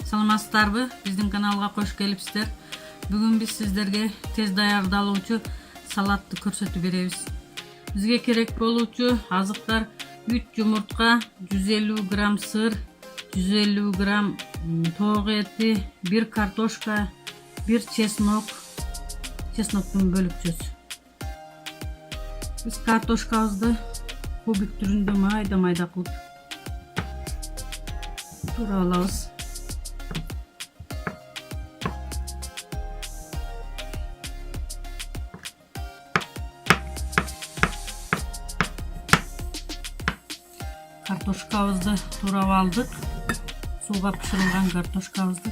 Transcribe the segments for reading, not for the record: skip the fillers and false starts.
Саламатсыздарбы? Биздин каналга кош келипсиздер. Бүгүн биз сиздерге тез даярдалуучу салатты көрсөтүп беребиз. Бизге керек болуучу азыктар 3 жумуртка, 150 грамм сыр, 150 грамм тоок эти, 1 картошка, 1 чеснок, чесноктун бөлүкчөсү. Биз картошкабызды кубик түрүндө майда кылып тура алабыз. Картошкабызды турап алдык. Сууга бышырылган картошкабызды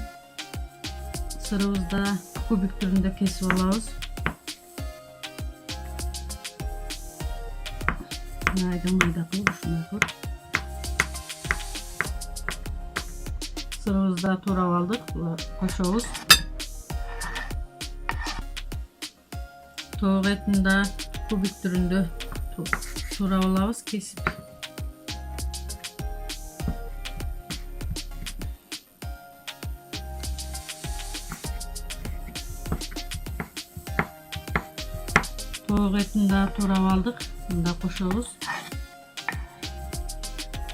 сырыбызды кубик түрүндө кесип алабыз. Майда кылып ушундай кылып сырыбызды турап алдык. Кошобуз. Тоок этин да кубик түрүндө турап алабыз, кесип. Тоок этин да турап алдык. Мында кошобуз.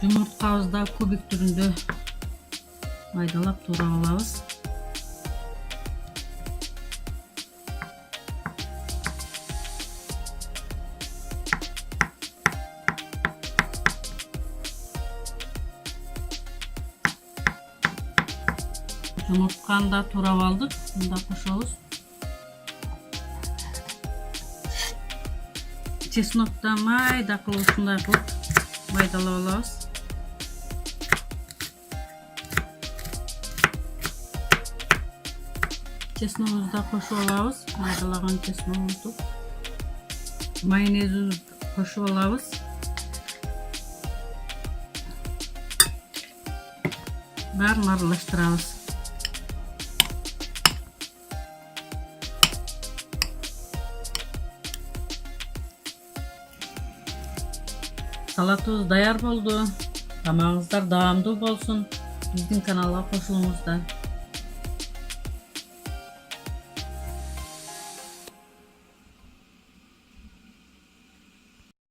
Жумурткабызды кубик түрүндө майдалап турап алабыз. Жумуртканы да турап алдык. Мында кошобуз. Чеснокта майда кылып ушундай кылып майдалап алабыз. Чесногубузду да кошуп алабыз. Майдалаган чесногубузду. Майонезибизди кошуп алабыз. Баарын аралаштырабыз. Салатыбыз даяр болду. Тамагыңыздар даамдуу болсун. Биздин каналга кошулуңуздар.